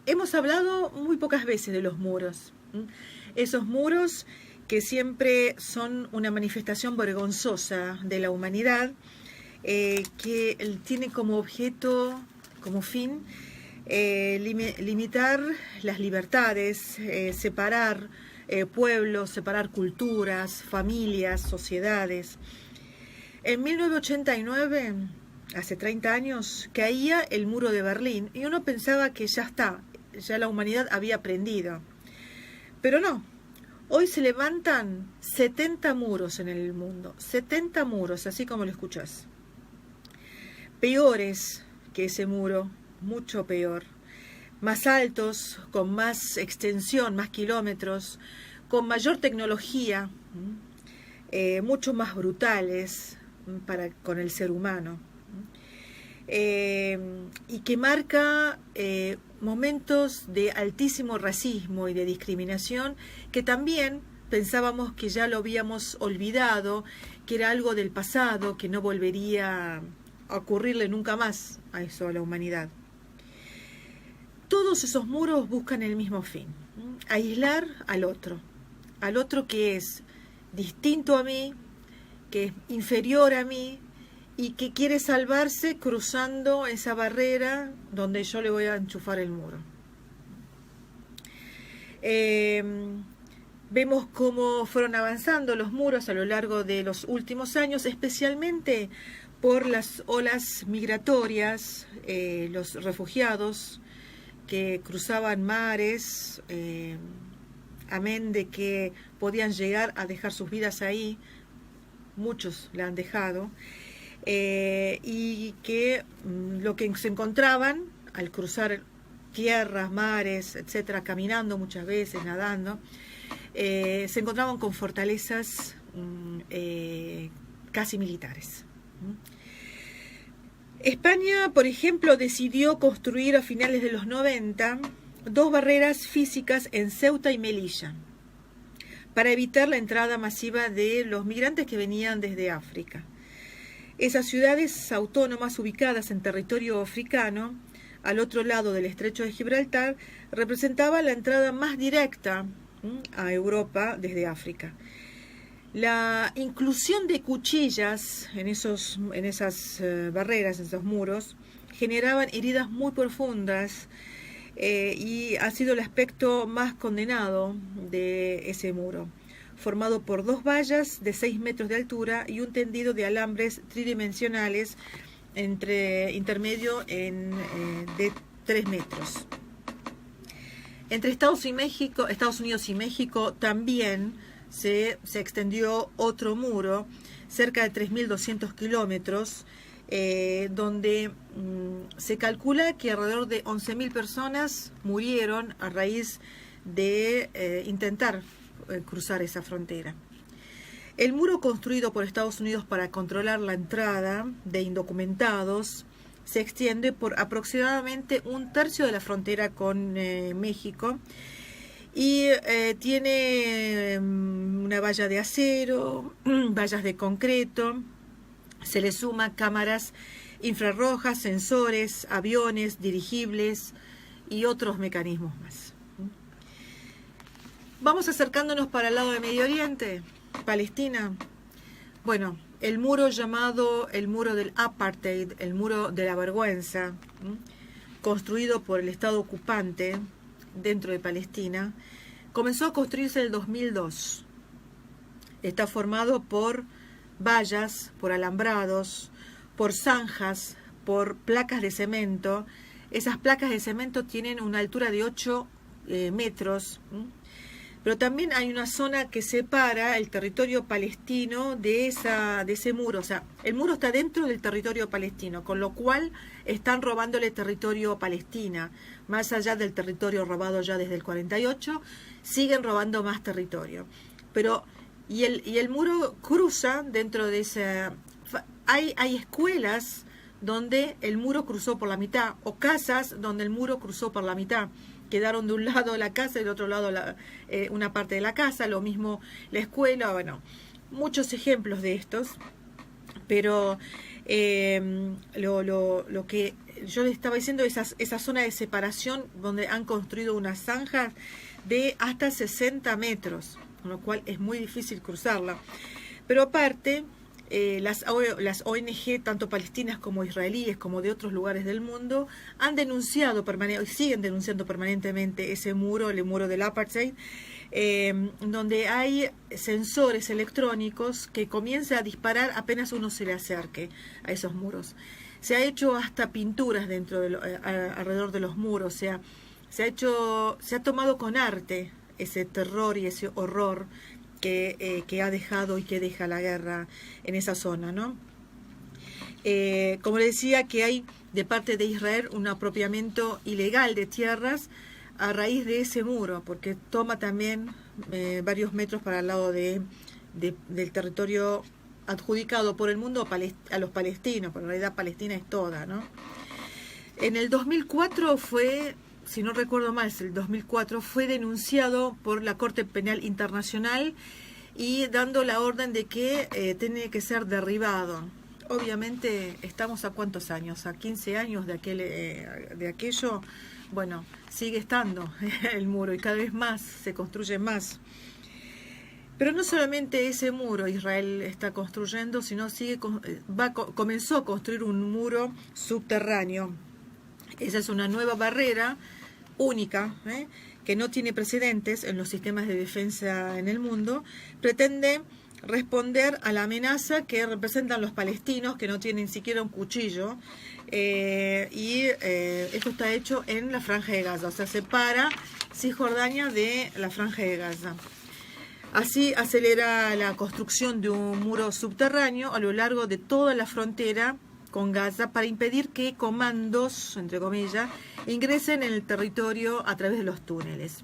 hemos hablado muy pocas veces de los muros. Esos muros que siempre son una manifestación vergonzosa de la humanidad, que tiene como objeto, como fin, limitar las libertades, separar pueblos, separar culturas, familias, sociedades. En 1989, hace 30 años, caía el muro de Berlín y uno pensaba que ya está, ya la humanidad había aprendido. Pero no, hoy se levantan 70 muros en el mundo, 70 muros, así como lo escuchás. Peores que ese muro, mucho peor. Más altos, con más extensión, más kilómetros, con mayor tecnología, mucho más brutales con el ser humano. Y que marca momentos de altísimo racismo y de discriminación que también pensábamos que ya lo habíamos olvidado, que era algo del pasado, que no volvería a ocurrirle nunca más a eso, a la humanidad. Todos esos muros buscan el mismo fin, aislar al otro que es distinto a mí, que es inferior a mí, y que quiere salvarse cruzando esa barrera donde yo le voy a enchufar el muro. Vemos cómo fueron avanzando los muros a lo largo de los últimos años, especialmente por las olas migratorias, los refugiados que cruzaban mares, amén de que podían llegar a dejar sus vidas ahí, muchos la han dejado, y que lo que se encontraban al cruzar tierras, mares, etcétera, caminando muchas veces, nadando, se encontraban con fortalezas casi militares. España, por ejemplo, decidió construir a finales de los 90 2 barreras físicas en Ceuta y Melilla para evitar la entrada masiva de los migrantes que venían desde África. Esas ciudades autónomas ubicadas en territorio africano, al otro lado del estrecho de Gibraltar, representaban la entrada más directa a Europa desde África. La inclusión de cuchillas en esas barreras, en esos muros, generaban heridas muy profundas y ha sido el aspecto más condenado de ese muro, formado por 2 vallas de 6 metros de altura y un tendido de alambres tridimensionales intermedio de 3 metros. Entre Estados Unidos y México también se extendió otro muro, cerca de 3.200 kilómetros, donde se calcula que alrededor de 11.000 personas murieron a raíz de intentar cruzar esa frontera. El muro construido por Estados Unidos para controlar la entrada de indocumentados se extiende por aproximadamente 1/3 de la frontera con México y tiene una valla de acero, vallas de concreto, se le suma cámaras infrarrojas, sensores, aviones, dirigibles y otros mecanismos más. Vamos acercándonos para el lado de Medio Oriente, Palestina. Bueno, el muro llamado el muro del apartheid, el muro de la vergüenza, construido por el Estado ocupante dentro de Palestina, comenzó a construirse en el 2002. Está formado por vallas, por alambrados, por zanjas, por placas de cemento. Esas placas de cemento tienen una altura de 8 metros, pero también hay una zona que separa el territorio palestino de ese muro. O sea, el muro está dentro del territorio palestino, con lo cual están robándole territorio a Palestina. Más allá del territorio robado ya desde el 48, siguen robando más territorio. Pero y el muro cruza dentro de esa... Hay escuelas donde el muro cruzó por la mitad, o casas donde el muro cruzó por la mitad. Quedaron de un lado la casa y del otro lado una parte de la casa, lo mismo la escuela, bueno, muchos ejemplos de estos, pero lo que yo les estaba diciendo, esa zona de separación donde han construido unas zanjas de hasta 60 metros, con lo cual es muy difícil cruzarla. Pero aparte, las ONG, tanto palestinas como israelíes, como de otros lugares del mundo, han denunciado y siguen denunciando permanentemente ese muro, el muro del apartheid, donde hay sensores electrónicos que comienzan a disparar apenas uno se le acerque a esos muros. Se ha hecho hasta pinturas alrededor de los muros, o sea, se ha tomado con arte ese terror y ese horror que ha dejado y que deja la guerra en esa zona, ¿no? Como le decía, que hay de parte de Israel un apropiamiento ilegal de tierras a raíz de ese muro, porque toma también varios metros para el lado del territorio adjudicado por el mundo a los palestinos, pero en realidad Palestina es toda, ¿no? En el 2004 fue, si no recuerdo mal, el 2004 fue denunciado por la Corte Penal Internacional y dando la orden de que tiene que ser derribado. Obviamente estamos a cuántos años, a 15 años de aquello. Bueno, sigue estando el muro y cada vez más se construye más. Pero no solamente ese muro Israel está construyendo, sino comenzó a construir un muro subterráneo. Esa es una nueva barrera única, que no tiene precedentes en los sistemas de defensa en el mundo. Pretende responder a la amenaza que representan los palestinos, que no tienen siquiera un cuchillo, esto está hecho en la Franja de Gaza, o sea, separa Cisjordania de la Franja de Gaza. Así acelera la construcción de un muro subterráneo a lo largo de toda la frontera con Gaza para impedir que comandos, entre comillas, ingresen en el territorio a través de los túneles.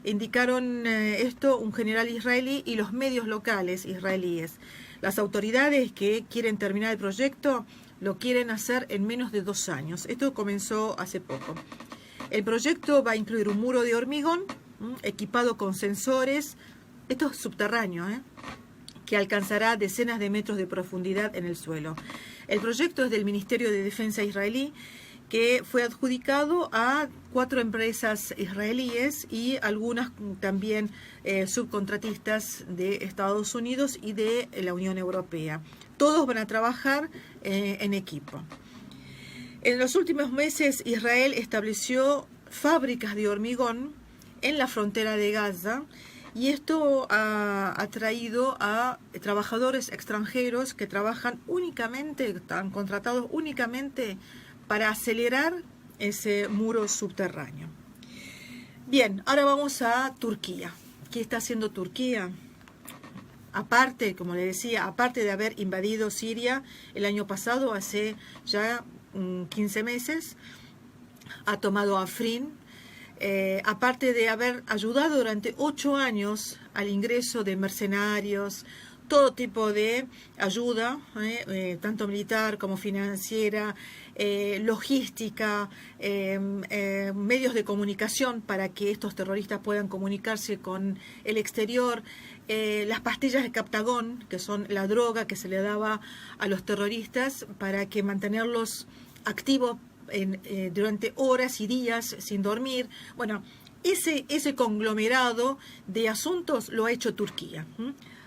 Indicaron esto un general israelí y los medios locales israelíes. Las autoridades que quieren terminar el proyecto lo quieren hacer en menos de 2 años. Esto comenzó hace poco. El proyecto va a incluir un muro de hormigón equipado con sensores, esto es subterráneo, que alcanzará decenas de metros de profundidad en el suelo. El proyecto es del Ministerio de Defensa israelí, que fue adjudicado a 4 empresas israelíes y algunas también subcontratistas de Estados Unidos y de la Unión Europea. Todos van a trabajar en equipo. En los últimos meses, Israel estableció fábricas de hormigón en la frontera de Gaza, y esto ha traído a trabajadores extranjeros que trabajan únicamente, están contratados únicamente para acelerar ese muro subterráneo. Bien, ahora vamos a Turquía. ¿Qué está haciendo Turquía? Aparte, como le decía, aparte de haber invadido Siria el año pasado, hace ya 15 meses, ha tomado Afrin. Aparte de haber ayudado durante 8 años al ingreso de mercenarios, todo tipo de ayuda, tanto militar como financiera, logística, medios de comunicación para que estos terroristas puedan comunicarse con el exterior, las pastillas de Captagón, que son la droga que se le daba a los terroristas para que mantenerlos activos durante horas y días sin dormir. Bueno, ese conglomerado de asuntos lo ha hecho Turquía.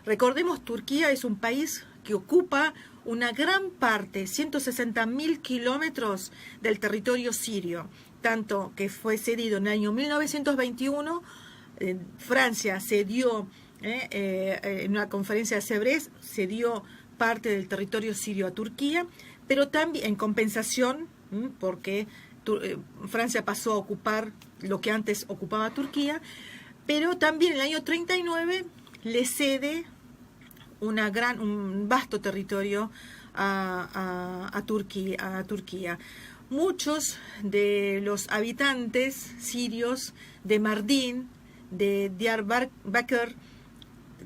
Recordemos, Turquía es un país que ocupa una gran parte, 160.000 kilómetros del territorio sirio, tanto que fue cedido en el año 1921, Francia cedió, en una conferencia de Sèvres, cedió parte del territorio sirio a Turquía, pero también en compensación, porque Francia pasó a ocupar lo que antes ocupaba Turquía, pero también en el año 39 le cede un vasto territorio a Turquía. Muchos de los habitantes sirios de Mardin, de Diyarbakır,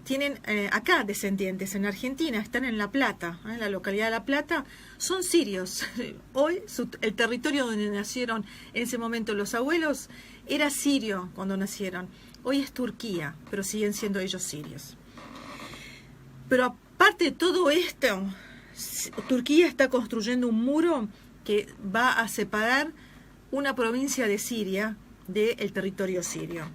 tienen acá descendientes en Argentina, están en La Plata, en la localidad de La Plata, son sirios. Hoy el territorio donde nacieron en ese momento los abuelos era sirio cuando nacieron. Hoy es Turquía, pero siguen siendo ellos sirios. Pero aparte de todo esto, Turquía está construyendo un muro que va a separar una provincia de Siria del territorio sirio.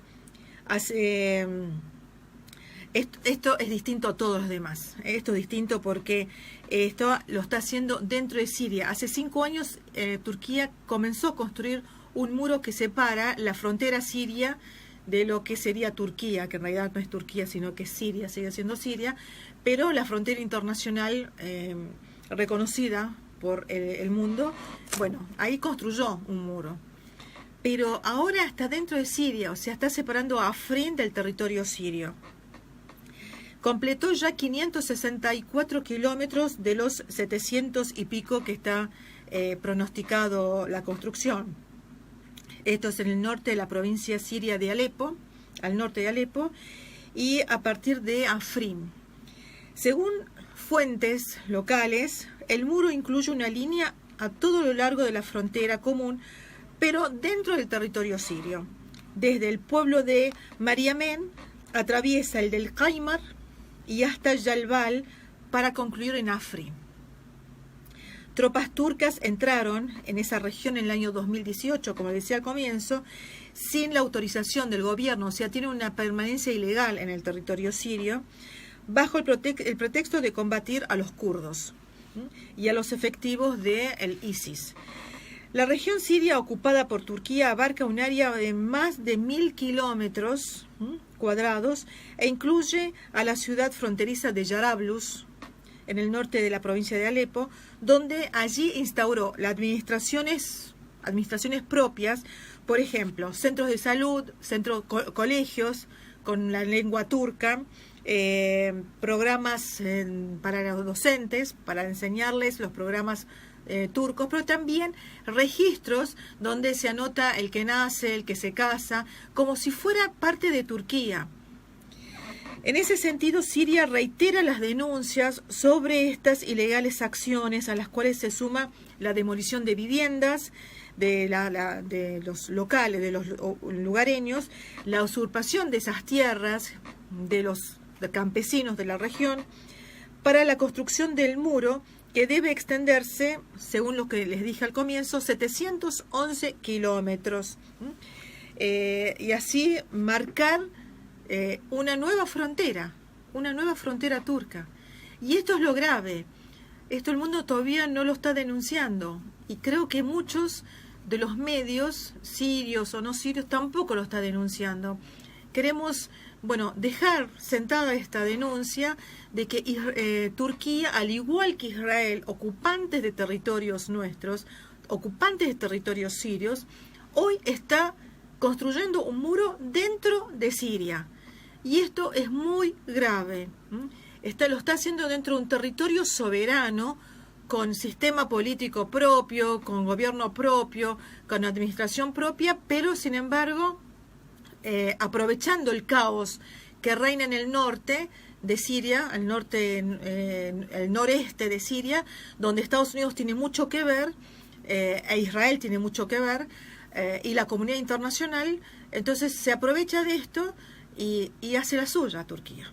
Esto es distinto a todos los demás. Esto es distinto porque esto lo está haciendo dentro de Siria. Hace 5 años Turquía comenzó a construir un muro que separa la frontera siria de lo que sería Turquía, que en realidad no es Turquía, sino que es Siria, sigue siendo Siria, pero la frontera internacional reconocida por el mundo, bueno, ahí construyó un muro. Pero ahora está dentro de Siria, o sea, está separando a Afrin del territorio sirio. Completó ya 564 kilómetros de los 700 y pico que está pronosticado la construcción. Esto es en el norte de la provincia siria de Alepo, al norte de Alepo, y a partir de Afrin. Según fuentes locales, el muro incluye una línea a todo lo largo de la frontera común, pero dentro del territorio sirio. Desde el pueblo de Mariamén atraviesa el del Qaymar y hasta Yalbal para concluir en Afrin. Tropas turcas entraron en esa región en el año 2018, como decía al comienzo, sin la autorización del gobierno, o sea, tienen una permanencia ilegal en el territorio sirio, bajo el pretexto de combatir a los kurdos y a los efectivos del ISIS. La región siria ocupada por Turquía abarca un área de más de 1.000 kilómetros cuadrados e incluye a la ciudad fronteriza de Yarablus, en el norte de la provincia de Alepo, donde allí instauró las administraciones propias, por ejemplo, centros de salud, colegios con la lengua turca, programas para los docentes, para enseñarles los programas turcos, pero también registros donde se anota el que nace, el que se casa, como si fuera parte de Turquía. En ese sentido, Siria reitera las denuncias sobre estas ilegales acciones, a las cuales se suma la demolición de viviendas de los locales, de los lugareños, la usurpación de esas tierras de los campesinos de la región, para la construcción del muro, que debe extenderse, según lo que les dije al comienzo, 711 kilómetros. Y así marcar una nueva frontera turca. Y esto es lo grave. Esto el mundo todavía no lo está denunciando. Y creo que muchos de los medios, sirios o no sirios, tampoco lo está denunciando. Queremos, dejar sentada esta denuncia de que Turquía, al igual que Israel, ocupantes de territorios nuestros, ocupantes de territorios sirios, hoy está construyendo un muro dentro de Siria. Y esto es muy grave. Lo está haciendo dentro de un territorio soberano, con sistema político propio, con gobierno propio, con administración propia, pero sin embargo, aprovechando el caos que reina en el norte de Siria, el noreste de Siria, donde Estados Unidos tiene mucho que ver, e Israel tiene mucho que ver, y la comunidad internacional. Entonces se aprovecha de esto y hace la suya Turquía.